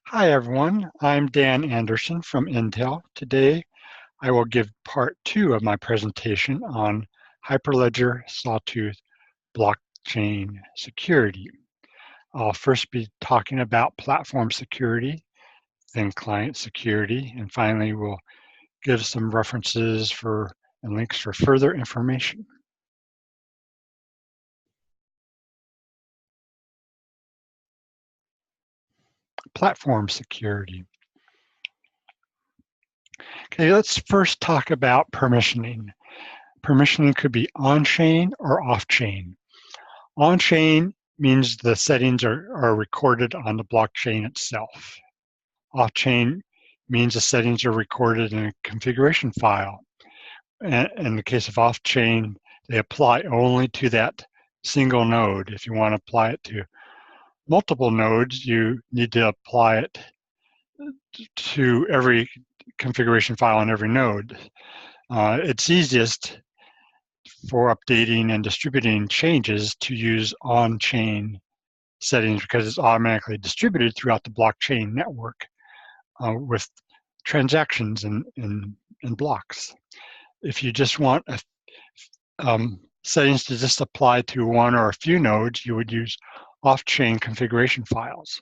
Hi everyone, I'm Dan Anderson from Intel. Today I will give part 2 of my presentation on Hyperledger Sawtooth Blockchain Security. I'll first be talking about platform security, then client security, and finally we'll give some references and links for further information. Platform security. Okay, let's first talk about permissioning. Permissioning could be on-chain or off-chain. On-chain means the settings are recorded on the blockchain itself. Off-chain means the settings are recorded in a configuration file. In the case of off-chain, they apply only to that single node. If you want to apply it to multiple nodes, you need to apply it to every configuration file on every node. It's easiest for updating and distributing changes to use on-chain settings because it's automatically distributed throughout the blockchain network with transactions in blocks. If you just want settings to just apply to one or a few nodes, you would use off-chain configuration files.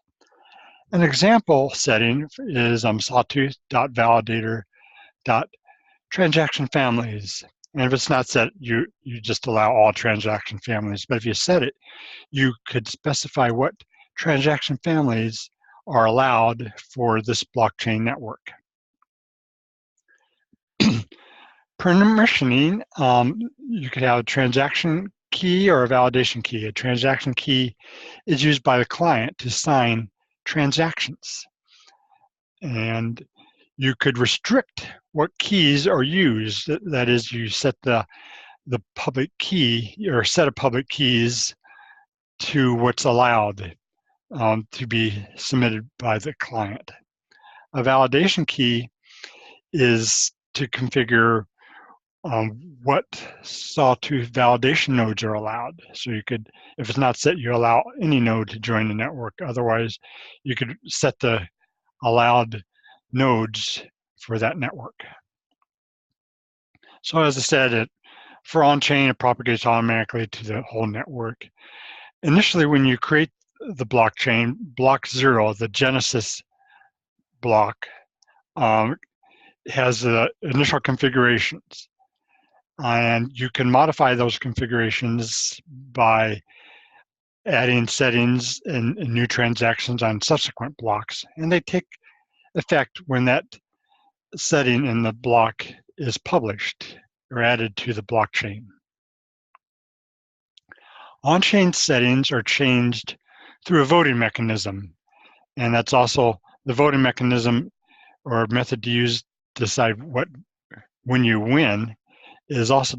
An example setting is sawtooth.validator.transaction families. And if it's not set, you just allow all transaction families. But if you set it, you could specify what transaction families are allowed for this blockchain network. Permissioning, you could have a transaction key or a validation key. A transaction key is used by the client to sign transactions. And you could restrict what keys are used. That is, you set the public key or set of public keys to what's allowed to be submitted by the client. A validation key is to configure what Sawtooth validation nodes are allowed. So you could, if it's not set, you allow any node to join the network. Otherwise, you could set the allowed nodes for that network. So as I said, for on-chain, it propagates automatically to the whole network. Initially, when you create the blockchain, block 0, the Genesis block, has the initial configurations. And you can modify those configurations by adding settings and new transactions on subsequent blocks. And they take effect when that setting in the block is published or added to the blockchain. On-chain settings are changed through a voting mechanism. And that's also the voting mechanism or method to use to decide when you win is also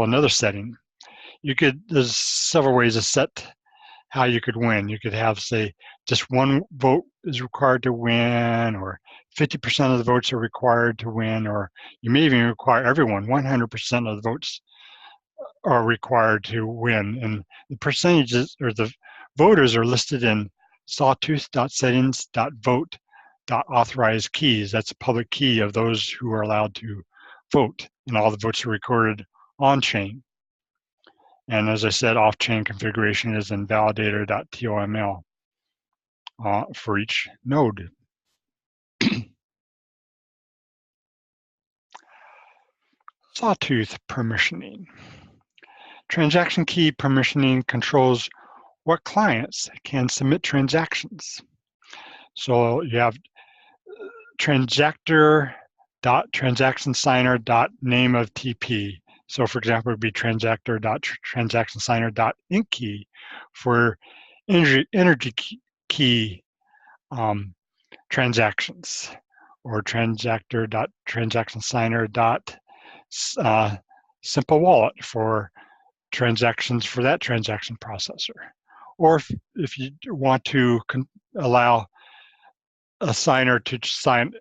another setting. There's several ways to set how you could win. You could have, say, just one vote is required to win, or 50% of the votes are required to win, or you may even require everyone, 100% of the votes are required to win. And the percentages or the voters are listed in sawtooth.settings.vote.authorized keys. That's a public key of those who are allowed to vote, and all the votes are recorded on-chain. And as I said, off-chain configuration is in validator.toml for each node. Sawtooth permissioning. Transaction key permissioning controls what clients can submit transactions. So you have transactor.transactionsigner.name of TP. So for example, it would be transactor.transactionsigner.ink key for energy key transactions, or transactor.transactionsigner.simple wallet for transactions for that transaction processor. Or if you want to allow a signer to sign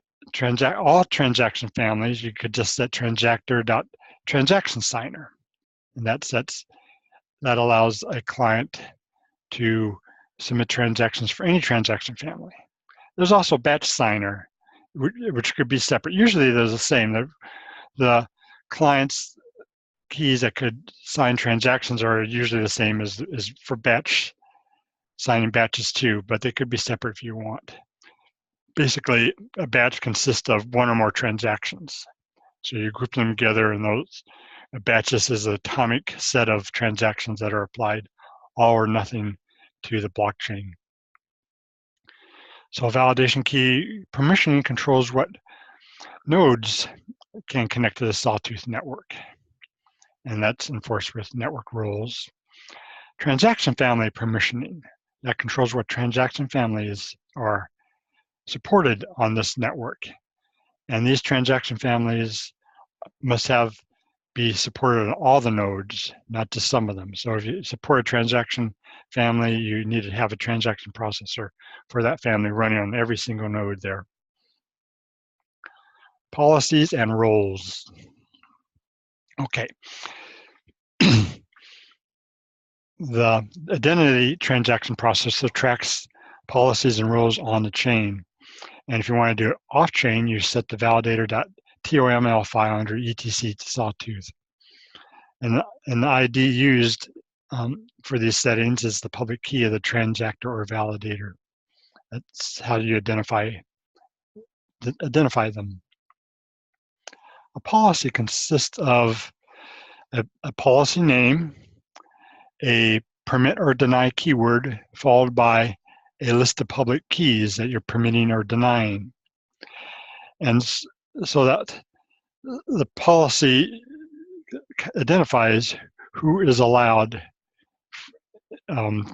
all transaction families, you could just set transactor.transactionsigner, and that allows a client to submit transactions for any transaction family. There's also batch signer, which could be separate. Usually they're the same. The client's keys that could sign transactions are usually the same as for batch signing batches too, but they could be separate if you want. Basically, a batch consists of one or more transactions. So you group them together, and those batches is an atomic set of transactions that are applied all or nothing to the blockchain. So a validation key permissioning controls what nodes can connect to the Sawtooth network, and that's enforced with network rules. Transaction family permissioning, that controls what transaction families are supported on this network. And these transaction families must be supported on all the nodes, not just some of them. So if you support a transaction family, you need to have a transaction processor for that family running on every single node there. Policies and roles. Okay. The identity transaction processor tracks policies and roles on the chain. And if you want to do it off-chain, you set the validator.toml file under etc sawtooth. And the ID used for these settings is the public key of the transactor or validator. That's how you identify them. A policy consists of a policy name, a permit or deny keyword, followed by a list of public keys that you're permitting or denying. And so that the policy identifies who is allowed in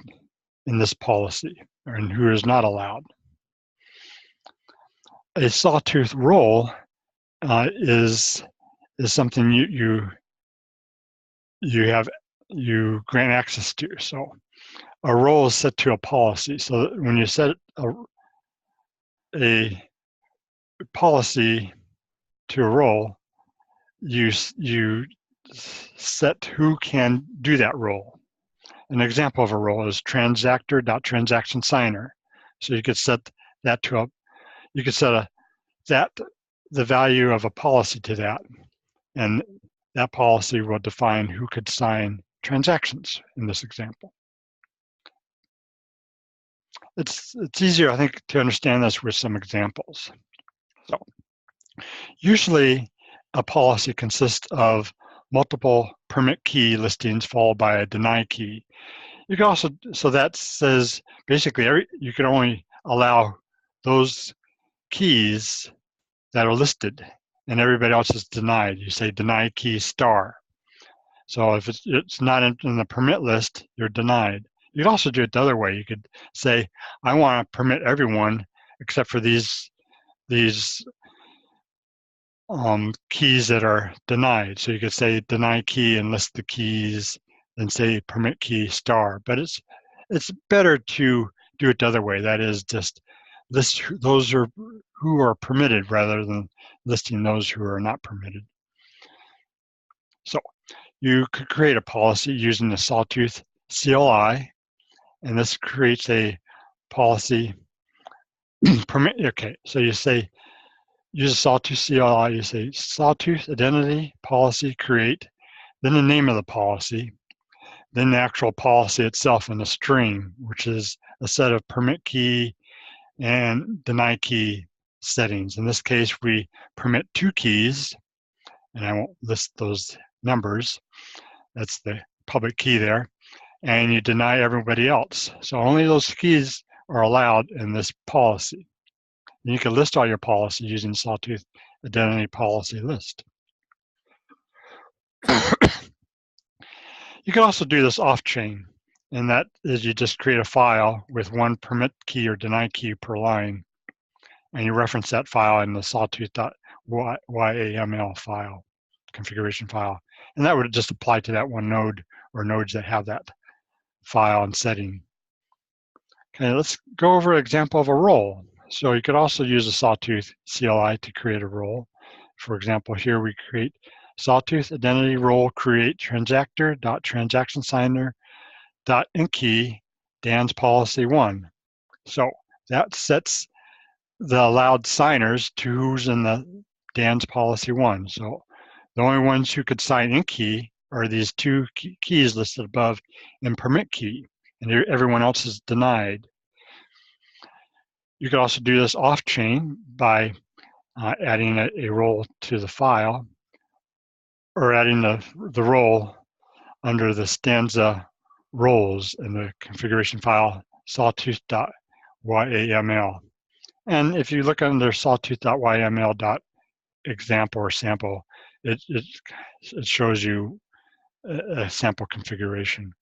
this policy and who is not allowed. A sawtooth role is something you grant access to. So a role is set to a policy. So when you set a policy to a role, you set who can do that role. An example of a role is transactor.transaction signer. So you could set that to the value of a policy to that, and that policy will define who could sign transactions in this example. It's easier, I think, to understand this with some examples. So usually a policy consists of multiple permit key listings followed by a deny key. You can also, so that says basically you can only allow those keys that are listed and everybody else is denied. You say deny key star. So if it's not in the permit list, you're denied. You could also do it the other way. You could say, I want to permit everyone except for these keys that are denied. So you could say deny key and list the keys, then say permit key star. But it's better to do it the other way. That is, just list those who are permitted rather than listing those who are not permitted. So you could create a policy using the Sawtooth CLI, and this creates a policy permit. Okay, so you say, use a Sawtooth CLI, you say Sawtooth identity policy create, then the name of the policy, then the actual policy itself in a string, which is a set of permit key and deny key settings. In this case, we permit 2 keys, and I won't list those numbers. That's the public key there. And you deny everybody else. So only those keys are allowed in this policy. And you can list all your policies using Sawtooth Identity Policy List. You can also do this off-chain, and that is you just create a file with 1 permit key or deny key per line, and you reference that file in the sawtooth.yaml file, configuration file. And that would just apply to that one node or nodes that have that file and setting. Okay, let's go over an example of a role. So you could also use a Sawtooth CLI to create a role. For example, here we create Sawtooth identity role create transactor.transaction signer.entkey Dan's policy 1. So that sets the allowed signers to who's in the Dan's policy 1. So the only ones who could sign in key are these two keys listed above in permit key, and everyone else is denied. You could also do this off-chain by adding a role to the file, or adding the role under the stanza roles in the configuration file sawtooth.yml. And if you look under sawtooth.yml.example or sample, it shows you a sample configuration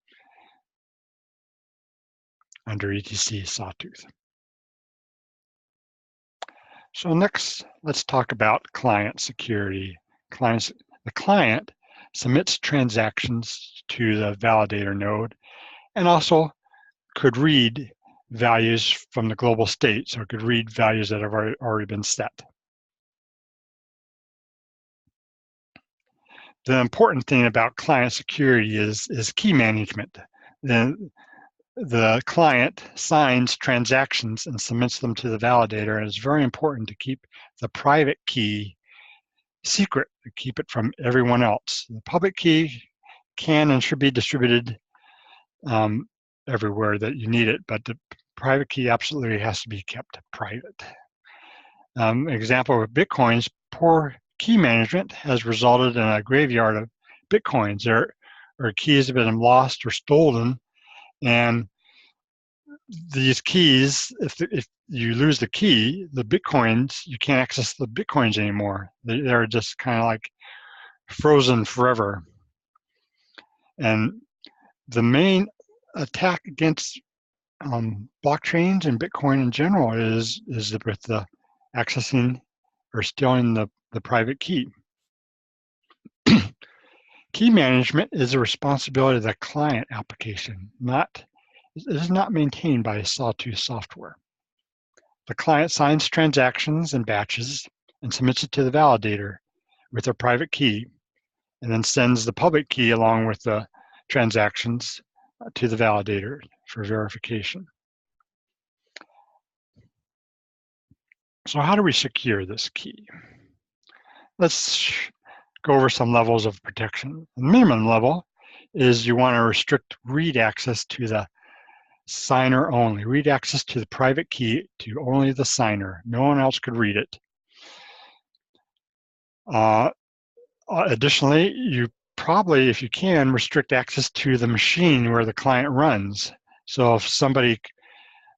under etc sawtooth. So next, let's talk about client security. The client submits transactions to the validator node and also could read values from the global state, so it could read values that have already been set. The important thing about client security is key management. The client signs transactions and submits them to the validator, and it's very important to keep the private key secret, to keep it from everyone else. The public key can and should be distributed everywhere that you need it, but the private key absolutely has to be kept private. Example of Bitcoin's poor key management has resulted in a graveyard of Bitcoins. Their keys have been lost or stolen, and these keys, if you lose the key, the Bitcoins, you can't access the Bitcoins anymore. They're just kind of like frozen forever. And the main attack against blockchains and Bitcoin in general is with the accessing or stealing the private key. Key management is a responsibility of the client application, it is not maintained by Sawtooth software. The client signs transactions in batches and submits it to the validator with a private key, and then sends the public key along with the transactions to the validator for verification. So how do we secure this key? Let's go over some levels of protection. The minimum level is you want to restrict read access to the signer only. Read access to the private key to only the signer. No one else could read it. Additionally, you probably, if you can, restrict access to the machine where the client runs. So if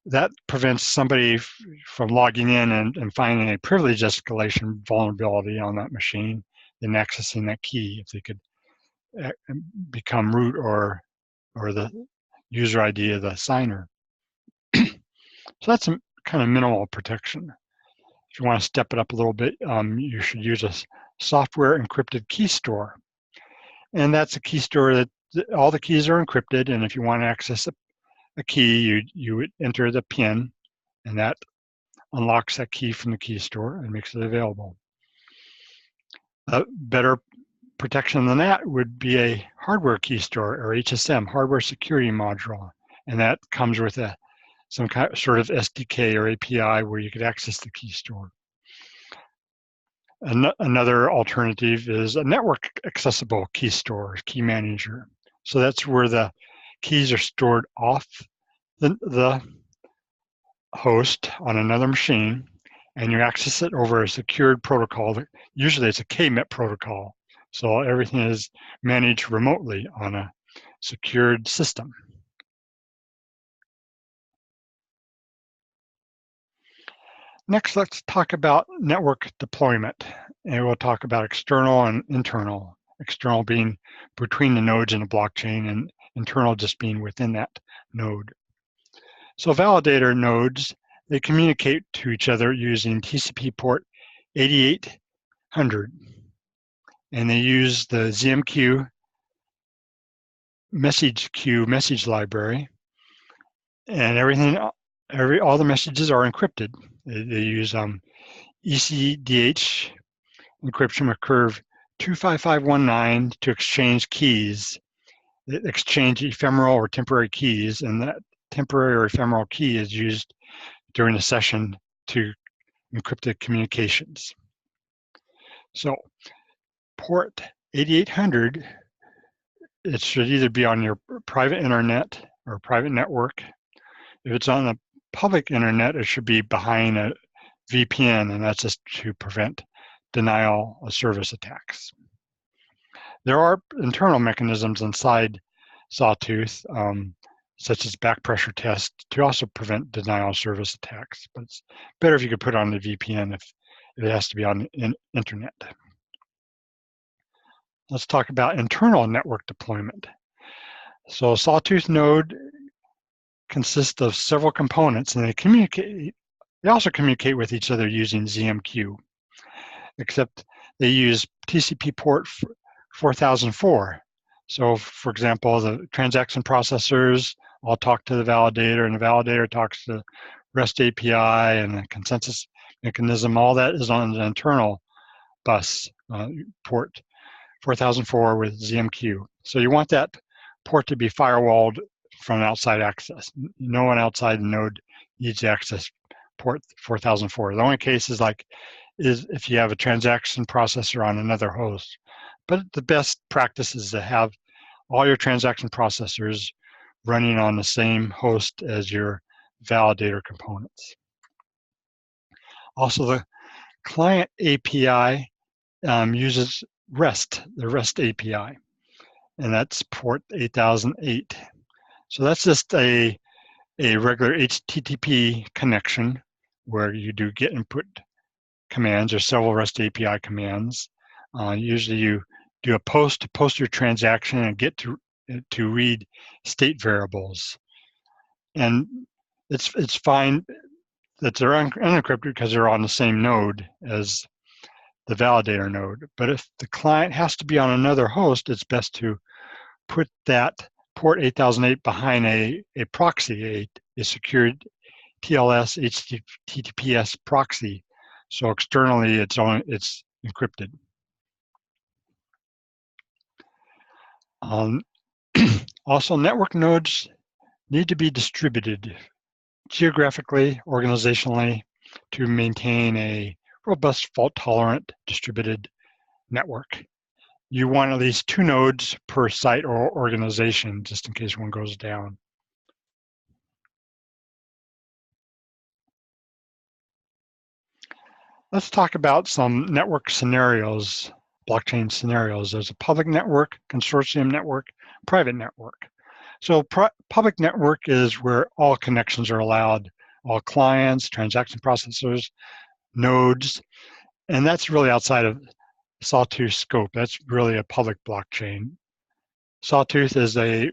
that prevents somebody from logging in and finding a privilege escalation vulnerability on that machine and accessing that key, if they could become root or the user ID of the signer. So that's a kind of minimal protection. If you want to step it up a little bit, you should use a software encrypted key store. And that's a key store that all the keys are encrypted, and if you want to access a key, you would enter the PIN, and that unlocks that key from the key store and makes it available. A better protection than that would be a hardware key store, or HSM, hardware security module, and that comes with some sort of SDK or API where you could access the key store. Another alternative is a network accessible key store, key manager. So that's where the keys are stored off the host on another machine, and you access it over a secured protocol. Usually it's a KMIT protocol. So everything is managed remotely on a secured system. Next, let's talk about network deployment. And we'll talk about external and internal. External being between the nodes in a blockchain, and internal just being within that node. So validator nodes, they communicate to each other using TCP port 8800. And they use the ZMQ message queue message library. And all the messages are encrypted. They use ECDH encryption with curve 25519 to exchange keys. They exchange ephemeral or temporary keys, and that temporary or ephemeral key is used during a session to encrypted communications. So port 8800, it should either be on your private internet or private network. If it's on the public internet, it should be behind a VPN, and that's just to prevent denial of service attacks. There are internal mechanisms inside Sawtooth, such as back pressure test, to also prevent denial of service attacks. But it's better if you could put it on the VPN if it has to be on the internet. Let's talk about internal network deployment. So a Sawtooth node consists of several components, and they also communicate with each other using ZMQ, except they use TCP port 4004. So for example, the transaction processors all talk to the validator, and the validator talks to REST API and the consensus mechanism. All that is on the internal bus port 4004 with ZMQ. So you want that port to be firewalled from outside access. No one outside the node needs to access port 4004. The only case is if you have a transaction processor on another host. But the best practice is to have all your transaction processors running on the same host as your validator components. Also, the client API uses REST, the REST API, and that's port 8008. So that's just a regular HTTP connection where you do get and put commands or several REST API commands. Usually you do a post to post your transaction and get to read state variables. And it's fine that they're unencrypted because they're on the same node as the validator node. But if the client has to be on another host, it's best to put that port 8008 behind a proxy, a secured TLS HTTPS proxy. So externally, it's encrypted. Also, network nodes need to be distributed geographically, organizationally, to maintain a robust, fault-tolerant, distributed network. You want at least 2 nodes per site or organization, just in case one goes down. Let's talk about some network scenarios, blockchain scenarios. There's a public network, consortium network, private network. So public network is where all connections are allowed, all clients, transaction processors, nodes, and that's really outside of Sawtooth scope. That's really a public blockchain. Sawtooth is a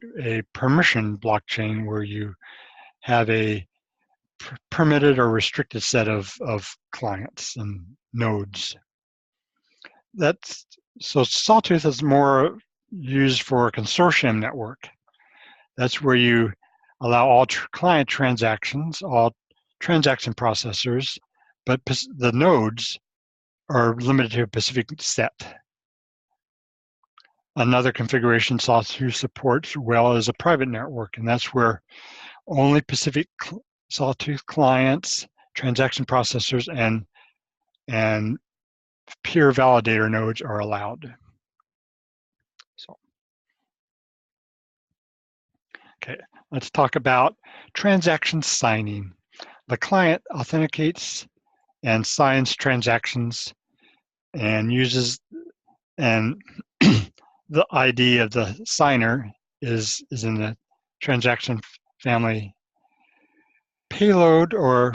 permission blockchain where you have a permitted or restricted set of clients and nodes. So Sawtooth is more used for a consortium network. That's where you allow all client transactions, all transaction processors, but the nodes are limited to a specific set. Another configuration Sawtooth supports well is a private network, and that's where only specific Sawtooth clients, transaction processors, and peer validator nodes are allowed. So, okay, let's talk about transaction signing. The client authenticates and signs transactions and uses, and the ID of the signer is in the transaction family payload, or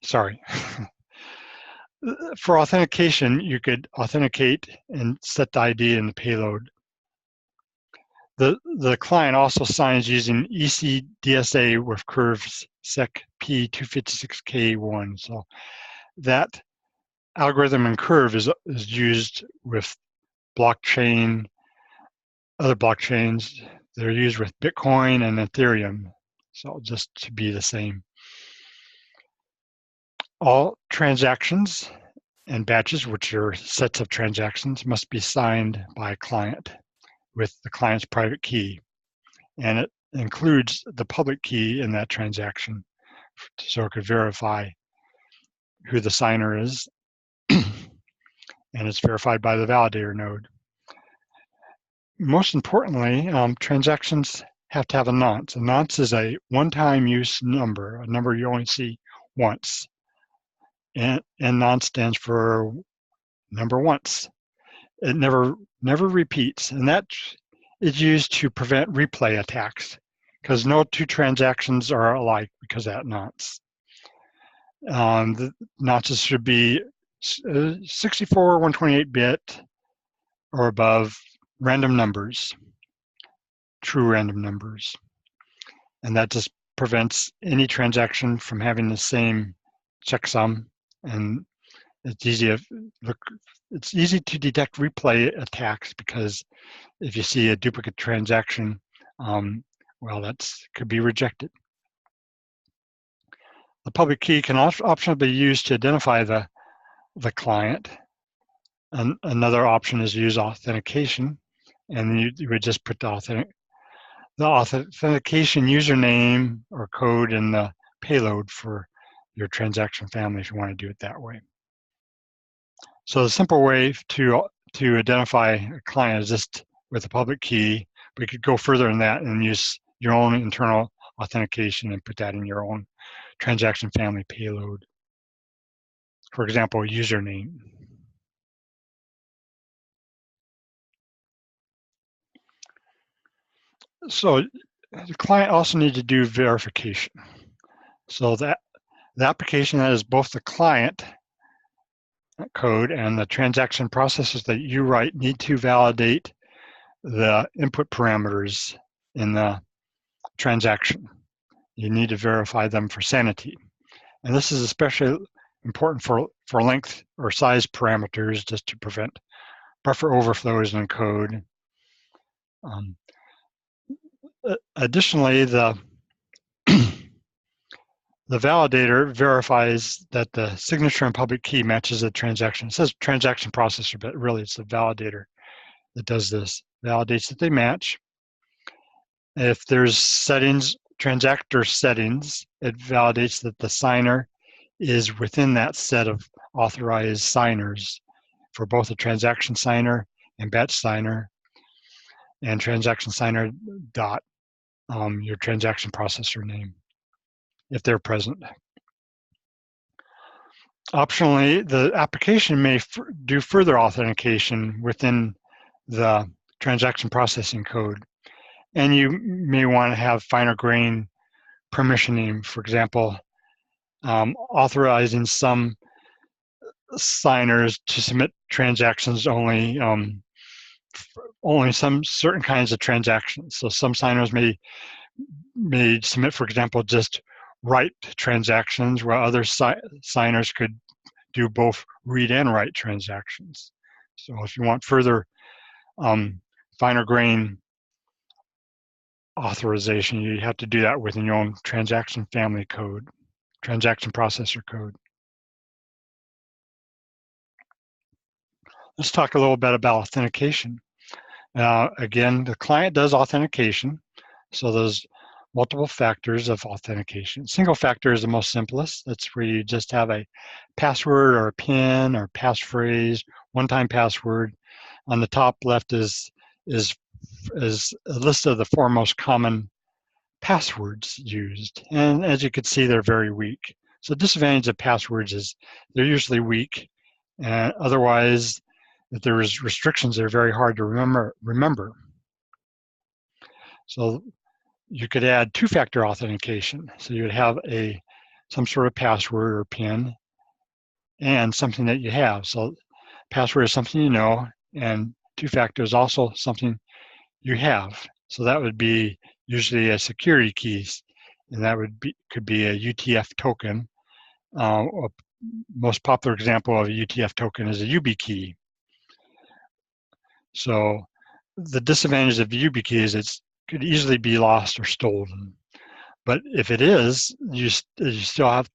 sorry. For authentication, you could authenticate and set the ID in the payload. The client also signs using ECDSA with curves SEC P256K1. So that algorithm and curve is used with blockchain, other blockchains. They're used with Bitcoin and Ethereum. So just to be the same. All transactions and batches, which are sets of transactions, must be signed by a client with the client's private key. And it includes the public key in that transaction so it could verify who the signer is, and it's verified by the validator node. Most importantly, transactions have to have a nonce. A nonce is a one-time use number, a number you only see once. And nonce stands for number once. It never repeats, and that is used to prevent replay attacks, because no two transactions are alike because of that nonce. The nonces should be 64, 128-bit or above random numbers, true random numbers. And that just prevents any transaction from having the same checksum, and it's easy to detect replay attacks, because if you see a duplicate transaction, well, that could be rejected. The public key can also optionally be used to identify the client. Another option is to use authentication, and you would just put the authentication username or code in the payload for your transaction family if you want to do it that way. So the simple way to identify a client is just with a public key. We could go further than that and use your own internal authentication and put that in your own transaction family payload. For example, a username. So the client also needs to do verification. So that the application that is both the client code and the transaction processes that you write need to validate the input parameters in the transaction. You need to verify them for sanity. And this is especially important for length or size parameters, just to prevent buffer overflows in code. Additionally, the validator verifies that the signature and public key matches the transaction. It says transaction processor, but really it's the validator that does this. Validates that they match. If there's settings, transactor settings, it validates that the signer is within that set of authorized signers for both a transaction signer and batch signer, and transaction signer dot your transaction processor name, if they're present. Optionally, the application may do further authentication within the transaction processing code, and you may want to have finer grain permissioning. For example, authorizing some signers to submit transactions only some certain kinds of transactions. So some signers may submit, for example, just write transactions, while other signers could do both read and write transactions. So if you want further finer grain authorization, you have to do that within your own transaction family code, transaction processor code. Let's talk a little bit about authentication. Again, the client does authentication, so there's multiple factors of authentication. Single factor is the most simplest. That's where you just have a password or a PIN or passphrase, one-time password. On the top left is a list of the 4 most common passwords used, and as you can see, they're very weak. So the disadvantage of passwords is they're usually weak, and otherwise, if there's restrictions, they're very hard to remember. So you could add two-factor authentication. So you would have some sort of password or PIN and something that you have. So password is something you know, and two-factor is also something you have. So that would be usually a security key, and that could be a UTF token. A most popular example of a UTF token is a YubiKey. So the disadvantage of YubiKey is it could easily be lost or stolen. But if it is, you still have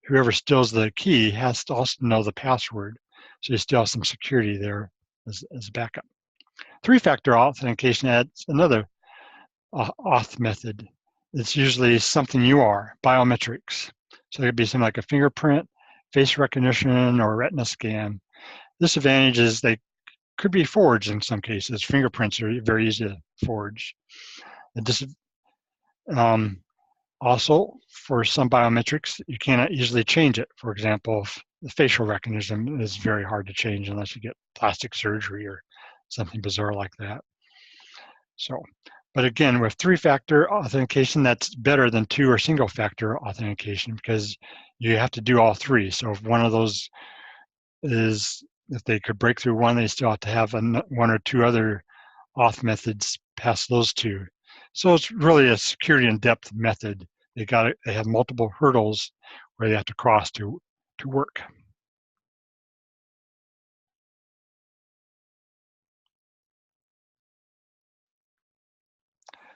whoever steals the key has to also know the password. So you still have some security there as backup. Three-factor authentication adds another auth method. It's usually something you are, biometrics. So it could be something like a fingerprint, face recognition or retina scan. Disadvantage is they could be forged in some cases. Fingerprints are very easy to forge. Also, for some biometrics, you cannot easily change it. For example, if the facial recognition is very hard to change unless you get plastic surgery or something bizarre like that. So, but again, with three-factor authentication, that's better than two or single-factor authentication because you have to do all three. So if one of those is, if they could break through one, they still have to have one or two other auth methods past those two. So it's really a security in depth method. They have multiple hurdles where they have to cross to work.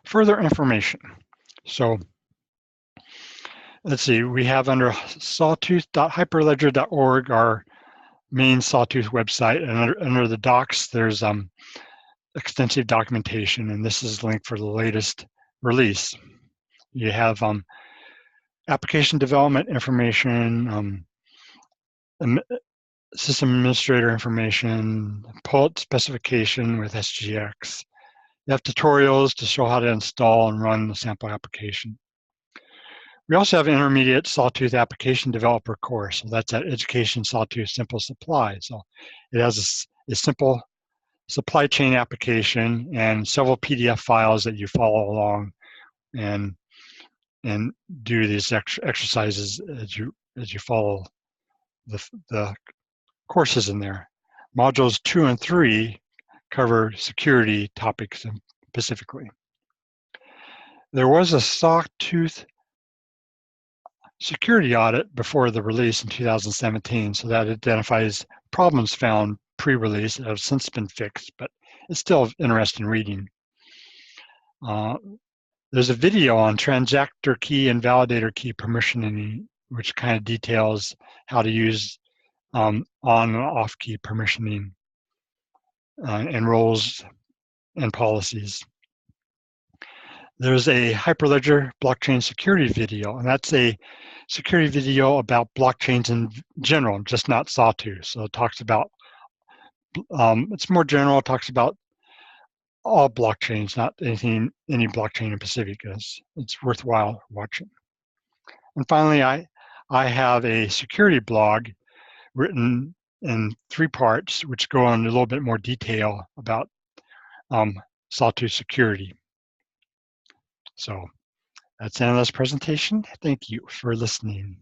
Further information. So let's see, we have under sawtooth.hyperledger.org our main Sawtooth website, and under the docs there's extensive documentation, and this is linked for the latest release. You have application development information, system administrator information, PULT specification with SGX. You have tutorials to show how to install and run the sample application. We also have an intermediate Sawtooth application developer course. So that's at Education Sawtooth Simple Supply. So it has a simple supply chain application and several PDF files that you follow along and do these exercises as you follow the courses in there. Modules 2 and 3 cover security topics specifically. There was a Sawtooth security audit before the release in 2017, so that identifies problems found pre-release that have since been fixed, but it's still interesting reading. There's a video on transactor key and validator key permissioning, which kind of details how to use on and off key permissioning and roles and policies. There's a Hyperledger Blockchain Security video, and that's a security video about blockchains in general, just not Sawtooth. So it talks about, it's more general, it talks about all blockchains, not any blockchain in Pacific. It's worthwhile watching. And finally, I have a security blog written in 3 parts, which go on a little bit more detail about Sawtooth security. So that's the end of this presentation. Thank you for listening.